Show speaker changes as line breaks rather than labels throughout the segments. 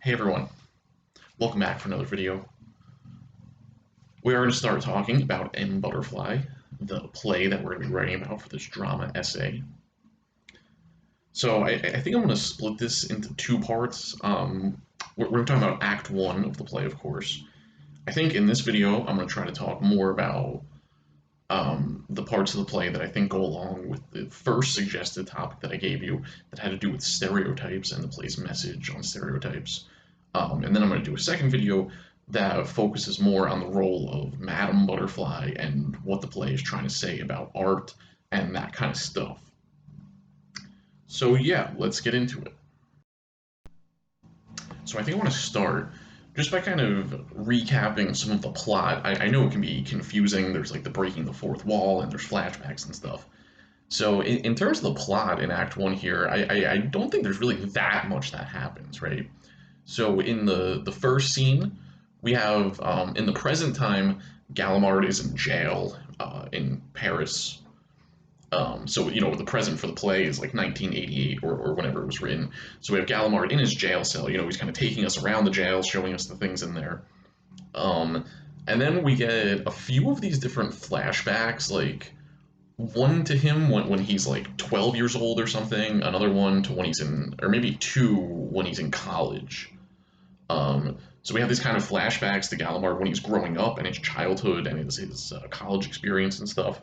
Hey everyone, welcome back for another video. We are going to start talking about M. Butterfly, the play that we're going to be writing about for this drama essay. So I think I'm going to split this into two parts. We're going to talk about Act 1 of the play, of course. I think in this video I'm going to try to talk more about the parts of the play that I think go along with the first suggested topic that I gave you that had to do with stereotypes and the play's message on stereotypes. And then I'm going to do a second video that focuses more on the role of Madame Butterfly and what the play is trying to say about art and that kind of stuff. So yeah, let's get into it. So I think I want to start just by kind of recapping some of the plot. I know it can be confusing. There's like the breaking the fourth wall and there's flashbacks and stuff. So in terms of the plot in Act 1 here, I don't think there's really that much that happens, right? So in the first scene, we have, in the present time, Gallimard is in jail in Paris. So, you know, the present for the play is like 1988 or whenever it was written. So we have Gallimard in his jail cell. You know, he's kind of taking us around the jail, showing us the things in there. And then we get a few of these different flashbacks, like one to him when he's like 12 years old or something, another one to when he's in, or maybe two when he's in college. So we have these kind of flashbacks to Gallimard when he's growing up and his childhood and his college experience and stuff.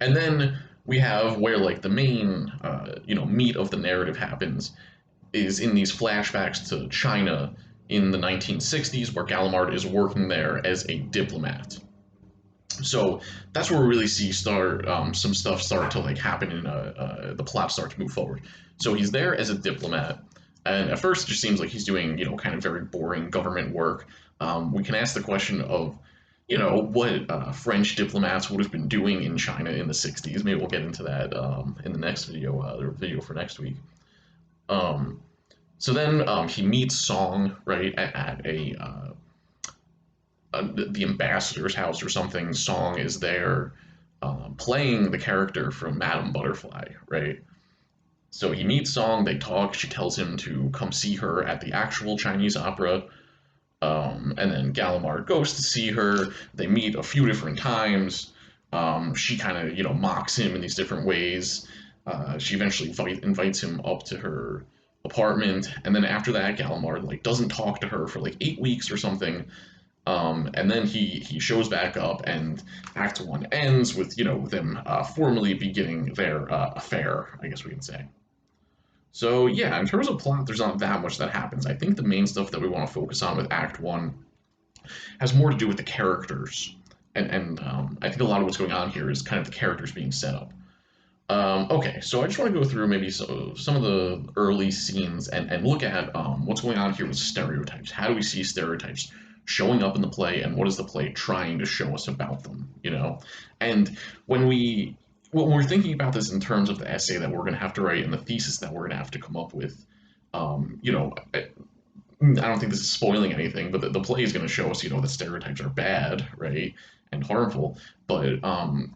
And then we have where like the main, meat of the narrative happens is in these flashbacks to China in the 1960s, where Gallimard is working there as a diplomat. So that's where we really see some stuff start to like happen and the plot start to move forward. So he's there as a diplomat, and at first it just seems like he's doing, you know, kind of very boring government work. We can ask the question of, you know, what French diplomats would have been doing in China in the 60s. Maybe we'll get into that in the next video, the video for next week. So then he meets Song, right, at the ambassador's house or something. Song is there playing the character from Madame Butterfly, right? So he meets Song, they talk, she tells him to come see her at the actual Chinese opera. And then Gallimard goes to see her. They meet a few different times. She kind of, you know, mocks him in these different ways. She eventually invites him up to her apartment. And then after that, Gallimard, like, doesn't talk to her for, like, 8 weeks or something. And then he shows back up, and Act 1 ends with, you know, them formally beginning their affair, I guess we can say. So yeah, in terms of plot, there's not that much that happens. I think the main stuff that we want to focus on with Act 1 has more to do with the characters. And I think a lot of what's going on here is kind of the characters being set up. Okay, so I just want to go through maybe some of the early scenes and look at what's going on here with stereotypes. How do we see stereotypes showing up in the play, and what is the play trying to show us about them, you know? And when we're thinking about this in terms of the essay that we're going to have to write and the thesis that we're going to have to come up with, you know, I don't think this is spoiling anything, but the play is going to show us, you know, that stereotypes are bad, right, and harmful. But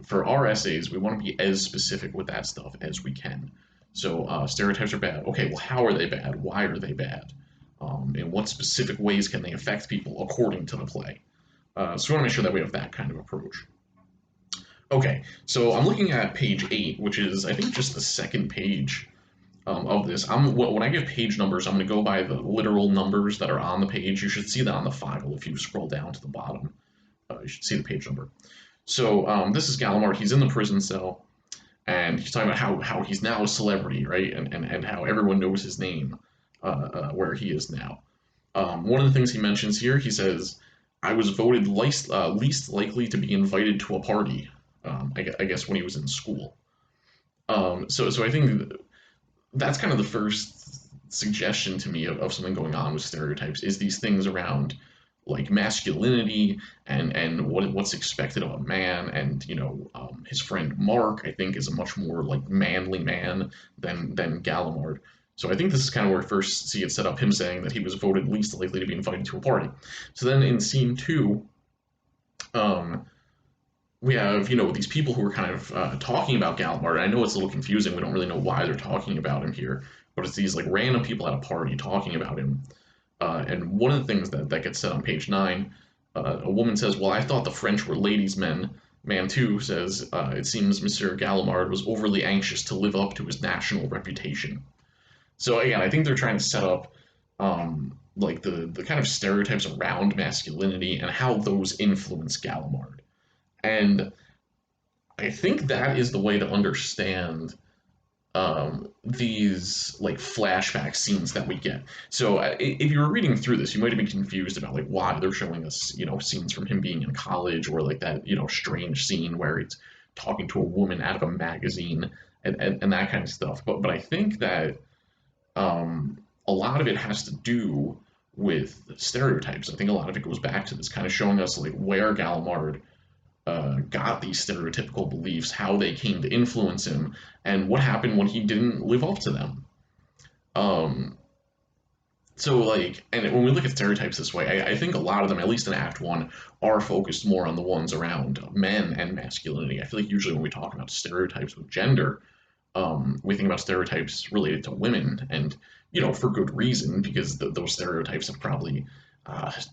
for our essays, we want to be as specific with that stuff as we can. So stereotypes are bad. Okay, well, how are they bad? Why are they bad? In what specific ways can they affect people according to the play? So we want to make sure that we have that kind of approach. Okay, so I'm looking at page 8, which is, I think, just the second page of this. When I give page numbers, I'm going to go by the literal numbers that are on the page. You should see that on the file if you scroll down to the bottom. You should see the page number. So this is Gallimard. He's in the prison cell, and he's talking about how he's now a celebrity, right, and how everyone knows his name where he is now. One of the things he mentions here, he says, "I was voted least likely to be invited to a party." I guess when he was in school. So I think that's kind of the first suggestion to me of something going on with stereotypes, is these things around like masculinity and what's expected of a man. And, you know, his friend Mark, I think, is a much more like manly man than Gallimard. So I think this is kind of where we first see it set up, him saying that he was voted least likely to be invited to a party. So then in scene 2, we have, you know, these people who are kind of talking about Gallimard. I know it's a little confusing. We don't really know why they're talking about him here, but it's these like random people at a party talking about him. And one of the things that gets said on page 9, a woman says, "Well, I thought the French were ladies' men." Man 2 says, "It seems Monsieur Gallimard was overly anxious to live up to his national reputation." So again, I think they're trying to set up like the kind of stereotypes around masculinity and how those influence Gallimard. And I think that is the way to understand these like flashback scenes that we get. So if you were reading through this, you might have been confused about like why they're showing us, scenes from him being in college, or like that, strange scene where he's talking to a woman out of a magazine, and that kind of stuff. But I think that a lot of it has to do with stereotypes. I think a lot of it goes back to this kind of showing us like where Gallimard got these stereotypical beliefs, how they came to influence him, and what happened when he didn't live up to them. Um, so, like, and when we look at stereotypes this way, I think a lot of them, at least in Act One, are focused more on the ones around men and masculinity. I feel like usually when we talk about stereotypes with gender, we think about stereotypes related to women, and for good reason, because those stereotypes have probably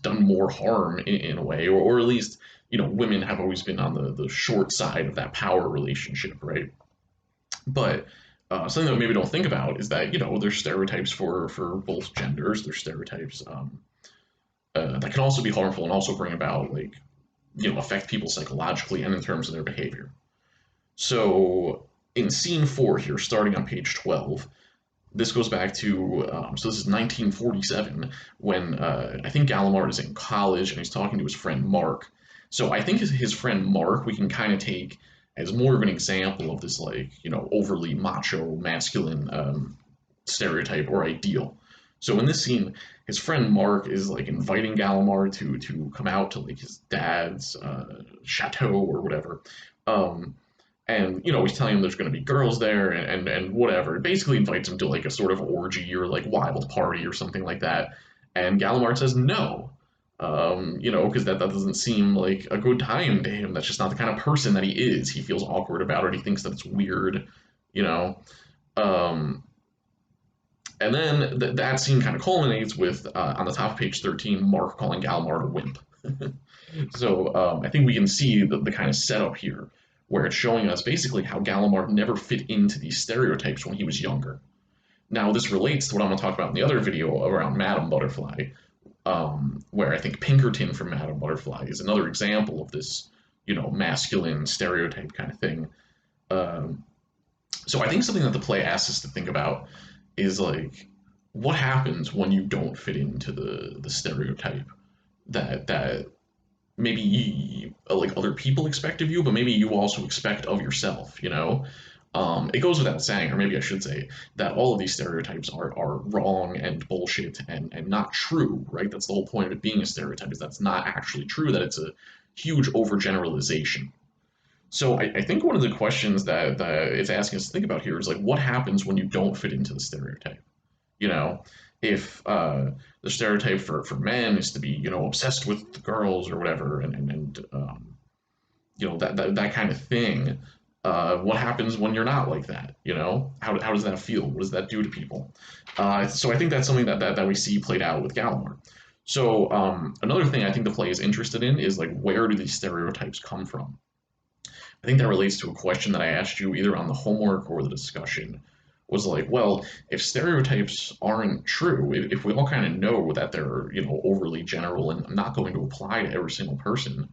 done more harm in a way, or at least women have always been on the short side of that power relationship, right? But something that we maybe don't think about is that there's stereotypes for both genders. There's stereotypes that can also be harmful and also bring about like affect people psychologically and in terms of their behavior. So in scene 4 here, starting on page 12, this goes back to so this is 1947 when I think Gallimard is in college and he's talking to his friend Mark. So I think his friend Mark we can kind of take as more of an example of this like overly macho masculine stereotype or ideal. So in this scene, his friend Mark is like inviting Gallimard to come out to like his dad's chateau or whatever. Um, and he's telling him there's going to be girls there and whatever. Basically invites him to like a sort of orgy or like wild party or something like that. And Gallimard says no, because that doesn't seem like a good time to him. That's just not the kind of person that he is. He feels awkward about it. He thinks that it's weird, you know. Um, and then that scene kind of culminates with on the top of page 13, Mark calling Gallimard a wimp. So I think we can see the kind of setup here, where it's showing us basically how Gallimard never fit into these stereotypes when he was younger. Now, this relates to what I'm going to talk about in the other video around Madame Butterfly, where I think Pinkerton from Madame Butterfly is another example of this, masculine stereotype kind of thing. Um, so I think something that the play asks us to think about is like, what happens when you don't fit into the stereotype that maybe like other people expect of you, but maybe you also expect of yourself, it goes without saying, or maybe I should say, that all of these stereotypes are wrong and bullshit and not true, right? That's the whole point of it being a stereotype, is that's not actually true, that it's a huge overgeneralization. So I think one of the questions that it's asking us to think about here is like, what happens when you don't fit into the stereotype? You know, if the stereotype for men is to be, obsessed with the girls or whatever, and that kind of thing. What happens when you're not like that? How does that feel? What does that do to people? So I think that's something that we see played out with Gallimard. So another thing I think the play is interested in is like, where do these stereotypes come from? I think that relates to a question that I asked you either on the homework or the discussion, was like, well, if stereotypes aren't true, if we all kind of know that they're, overly general and not going to apply to every single person,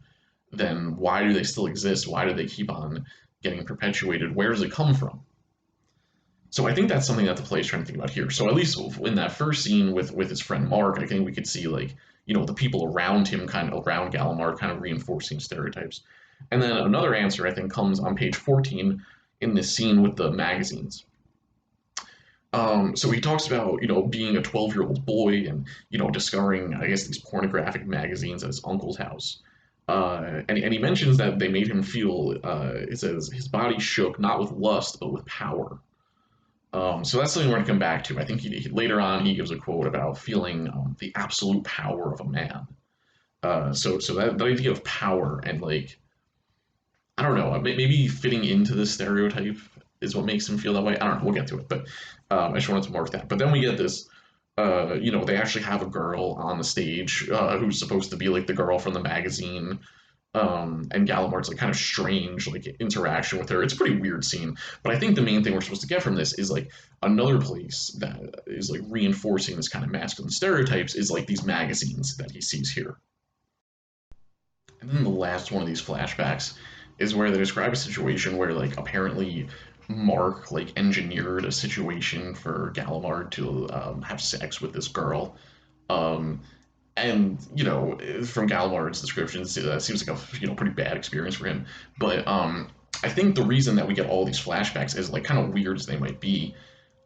then why do they still exist? Why do they keep on getting perpetuated? Where does it come from? So I think that's something that the play is trying to think about here. So at least in that first scene with his friend Mark, I think we could see like, the people around him, kind of around Gallimard, kind of reinforcing stereotypes. And then another answer I think comes on page 14 in this scene with the magazines. So he talks about, being a 12-year-old boy and, discovering, I guess, these pornographic magazines at his uncle's house. And he mentions that they made him feel, it says, his body shook not with lust, but with power. So that's something we're going to come back to. I think later on he gives a quote about feeling the absolute power of a man. So that idea of power and like, I don't know, maybe fitting into this stereotype is what makes him feel that way. I don't know. We'll get to it, but I just wanted to mark that. But then we get this They actually have a girl on the stage who's supposed to be like the girl from the magazine. And Gallimard's like kind of strange like interaction with her. It's a pretty weird scene, but I think the main thing we're supposed to get from this is like another place that is like reinforcing this kind of masculine stereotypes is like these magazines that he sees here. And then the last one of these flashbacks is where they describe a situation where like apparently Mark like engineered a situation for Gallimard to have sex with this girl. Um, and from Gallimard's descriptions, that seems like a pretty bad experience for him. But I think the reason that we get all these flashbacks, as like kind of weird as they might be,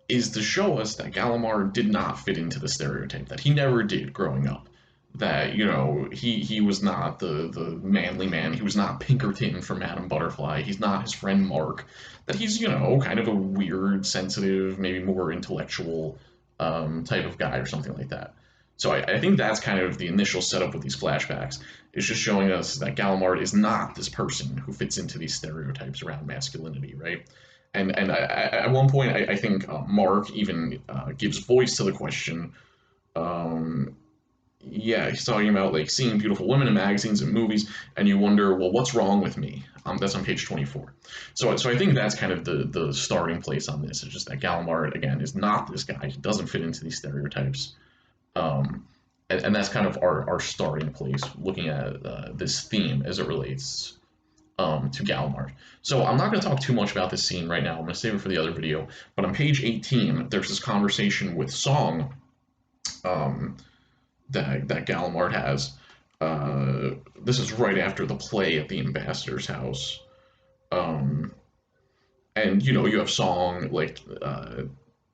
is to show us that Gallimard did not fit into the stereotype that he never did growing up. That he was not the manly man. He was not Pinkerton from Madame Butterfly. He's not his friend Mark. That he's kind of a weird, sensitive, maybe more intellectual type of guy or something like that. So I think that's kind of the initial setup with these flashbacks. It's just showing us that Gallimard is not this person who fits into these stereotypes around masculinity, right? And at one point, I think Mark even gives voice to the question. Um, yeah, he's talking about like seeing beautiful women in magazines and movies, and you wonder, well, what's wrong with me? That's on page 24. So I think that's kind of the starting place on this. It's just that Gallimard again is not this guy. He doesn't fit into these stereotypes. Um, and that's kind of our starting place looking at this theme as it relates to Gallimard. So I'm not going to talk too much about this scene right now. I'm going to save it for the other video. But on page 18, there's this conversation with Song um, that Gallimard has. This is right after the play at the ambassador's house. Um, and you have Song like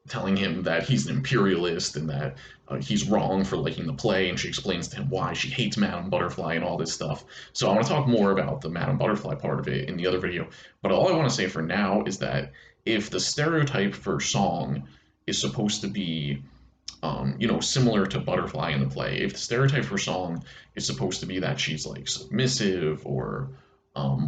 telling him that he's an imperialist and that he's wrong for liking the play, and she explains to him why she hates Madame Butterfly and all this stuff. So I want to talk more about the Madame Butterfly part of it in the other video, but all I want to say for now is that if the stereotype for Song is supposed to be similar to Butterfly in the play, if the stereotype for Song is supposed to be that she's like submissive or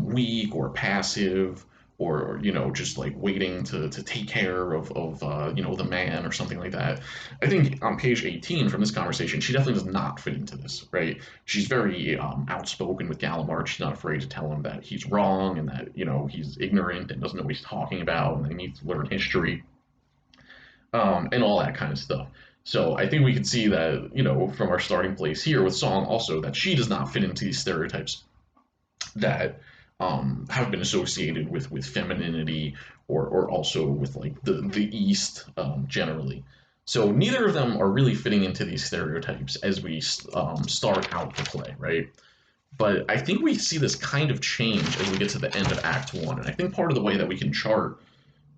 weak or passive or just like waiting to take care of the man or something like that. I think on page 18 from this conversation, she definitely does not fit into this, right? She's very outspoken with Gallimard. She's not afraid to tell him that he's wrong and that he's ignorant and doesn't know what he's talking about and that he needs to learn history, and all that kind of stuff. So I think we can see that from our starting place here with Song also that she does not fit into these stereotypes that have been associated with femininity or also with like the East generally. So neither of them are really fitting into these stereotypes as we start out the play, right? But I think we see this kind of change as we get to the end of Act One, and I think part of the way that we can chart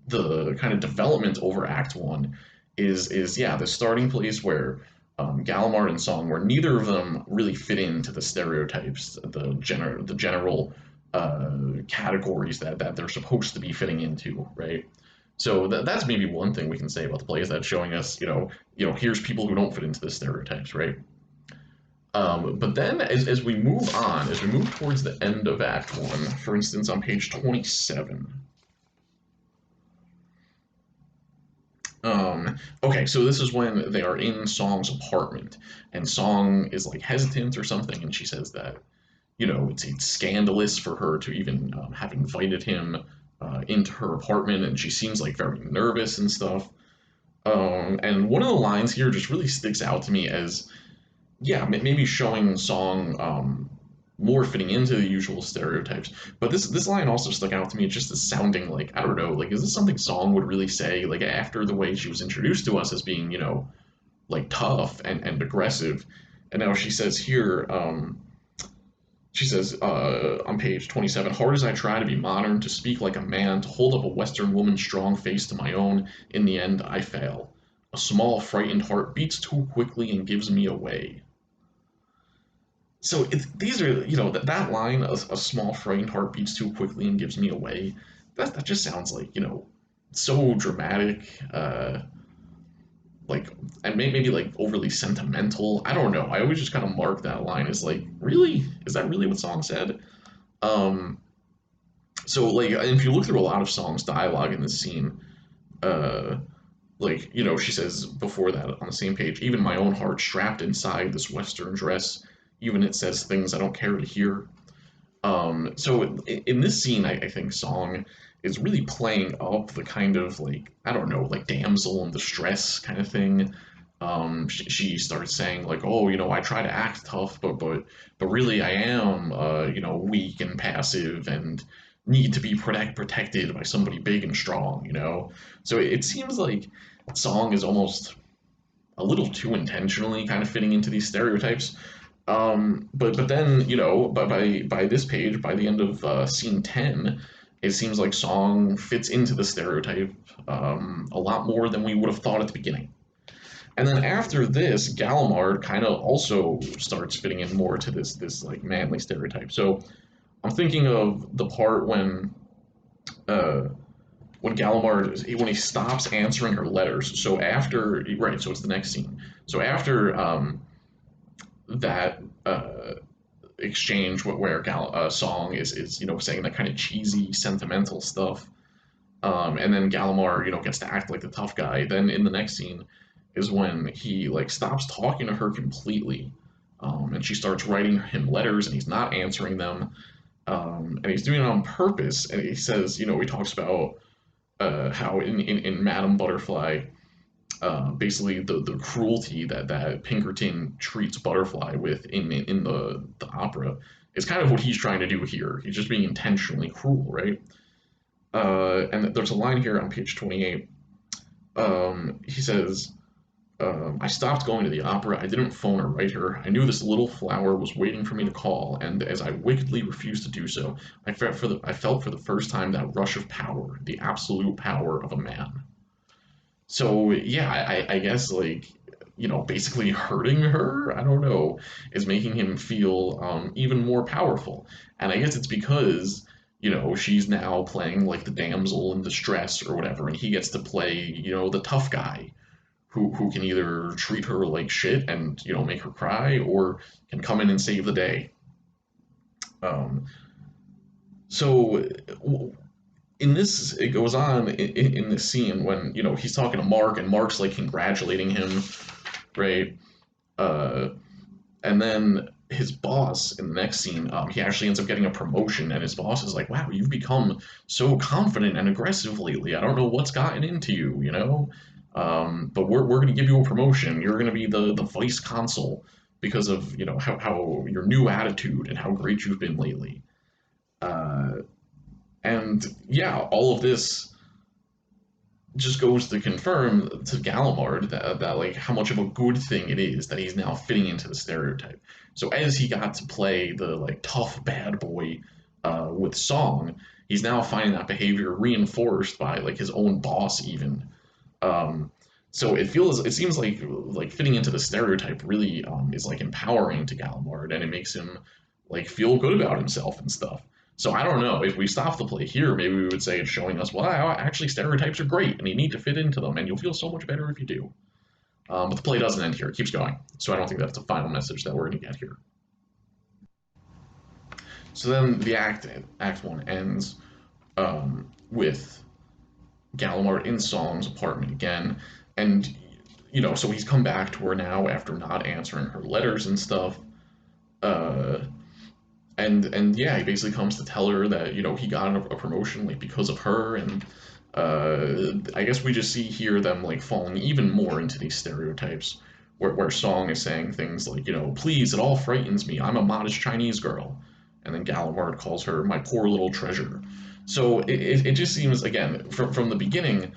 the kind of development over Act One is yeah the starting place where Gallimard and Song, where neither of them really fit into the stereotypes, the general categories that they're supposed to be fitting into, right? So that's maybe one thing we can say about the play is that showing us, here's people who don't fit into the stereotypes, right? But then as we move on, as we move towards the end of Act One, for instance, on page 27. Okay, so this is when they are in Song's apartment, and Song is like hesitant or something, and she says that it's scandalous for her to even have invited him into her apartment, and she seems like very nervous and stuff. And one of the lines here just really sticks out to me as, yeah, maybe showing Song more fitting into the usual stereotypes. But this line also stuck out to me just as sounding like, I don't know, like, is this something Song would really say, like, after the way she was introduced to us as being, like, tough and aggressive? And now she says here, she says on page 27, hard as I try to be modern, to speak like a man, to hold up a Western woman's strong face to my own, in the end I fail. A small, frightened heart beats too quickly and gives me away. So these are, that line, a small, frightened heart beats too quickly and gives me away, that just sounds like, so dramatic, like, and maybe like overly sentimental. I don't know. I always just kind of mark that line as like, really? Is that really what Song said? Um, so like, if you look through a lot of Song's dialogue in this scene, uh, like, she says before that on the same page, even my own heart strapped inside this Western dress, even it says things I don't care to hear. So in this scene, I think Song is really playing up the kind of like, I don't know, like damsel in distress kind of thing. She starts saying like, oh, I try to act tough, but really I am, weak and passive and need to be protected by. Big and strong. So it seems like Song is almost a little too intentionally kind of fitting into these stereotypes. But then by this page, by the end of scene 10, it seems like Song fits into the stereotype a lot more than we would have thought at the beginning. And then after this, Gallimard kind of also starts fitting in more to this like manly stereotype. So I'm thinking of the part uh, when Gallimard when he stops answering her letters. So after right, so it's the next scene. So after that exchange where Song is saying that kind of cheesy sentimental stuff, and then Gallimard gets to act like the tough guy. Then in the next scene is when he like stops talking to her completely, and she starts writing him letters and he's not answering them, and he's doing it on purpose. And he says, he talks about how in Madame Butterfly, basically the cruelty that Pinkerton treats Butterfly with in the opera is kind of what he's trying to do here. He's just being intentionally cruel, right? And there's a line here on page 28. He says, I stopped going to the opera. I didn't phone or write her. I knew this little flower was waiting for me to call, and as I wickedly refused to do so, I felt for the first time that rush of power, the absolute power of a man. So yeah, I guess like basically hurting her, I don't know, is making him feel even more powerful. And I guess it's because she's now playing like the damsel in distress or whatever, and he gets to play the tough guy who can either treat her like shit and make her cry, or can come in and save the day. Um, so in this, it goes on in this scene when he's talking to Mark, and Mark's like congratulating him, right? Uh, and then his boss in the next scene, he actually ends up getting a promotion, and his boss is like, "Wow, you've become so confident and aggressive lately. I don't know what's gotten into you. But we're going to give you a promotion. You're going to be the vice consul because of how your new attitude and how great you've been lately." Uh, and yeah, all of this just goes to confirm to Gallimard that like how much of a good thing it is that he's now fitting into the stereotype. So as he got to play the like tough bad boy with Song, he's now finding that behavior reinforced by like his own boss even. Um, so it seems like fitting into the stereotype really is like empowering to Gallimard, and it makes him like feel good about himself and stuff. So I don't know if we stop the play here, maybe we would say it's showing us, well, actually stereotypes are great, and you need to fit into them, and you'll feel so much better if you do. But the play doesn't end here; it keeps going. So I don't think that's the final message that we're going to get here. So then the Act One ends with Gallimard in Song's apartment again, and so he's come back to her now after not answering her letters and stuff. Uh, and yeah, he basically comes to tell her that he got a promotion like because of her, and I guess we just see here them like falling even more into these stereotypes, where Song is saying things like please, it all frightens me. I'm a modest Chinese girl, and then Gallimard calls her my poor little treasure. So it just seems again from the beginning.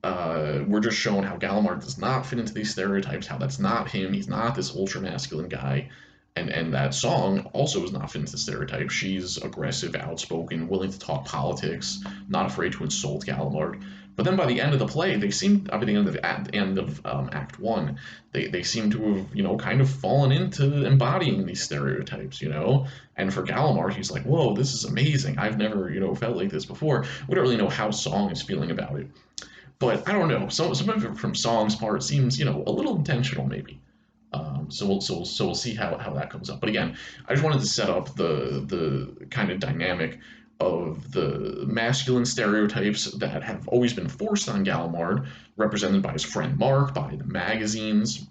We're just shown how Gallimard does not fit into these stereotypes, how that's not him. He's not this ultra masculine guy, and that Song also is not fit into the stereotype. She's aggressive, outspoken, willing to talk politics, not afraid to insult Gallimard. But then by the end of the play, they seem by the end of Act One, they seem to have kind of fallen into embodying these stereotypes. And for Gallimard, he's like, whoa, this is amazing. I've never felt like this before. We don't really know how Song is feeling about it. But I don't know. Some of it from Song's part seems, a little intentional, maybe. So we'll see how that comes up. But again, I just wanted to set up the kind of dynamic of the masculine stereotypes that have always been forced on Gallimard, represented by his friend Mark, by the magazines,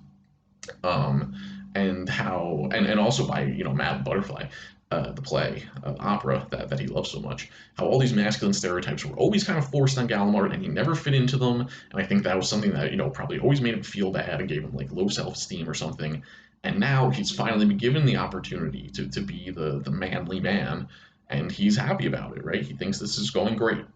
um, and how, and also by, Madame Butterfly, the play, opera that he loves so much. How all these masculine stereotypes were always kind of forced on Gallimard, and he never fit into them. And I think that was something that probably always made him feel bad and gave him like low self-esteem or something. And now he's finally been given the opportunity to be the manly man, and he's happy about it, right? He thinks this is going great.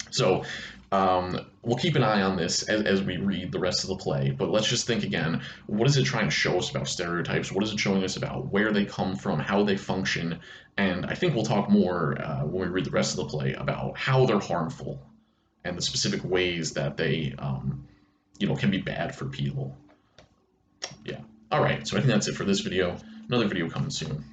So we'll keep an eye on this as we read the rest of the play, but let's just think again, what is it trying to show us about stereotypes? What is it showing us about where they come from, how they function? And I think we'll talk more when we read the rest of the play about how they're harmful and the specific ways that they, can be bad for people. Yeah. All right, so I think that's it for this video. Another video coming soon.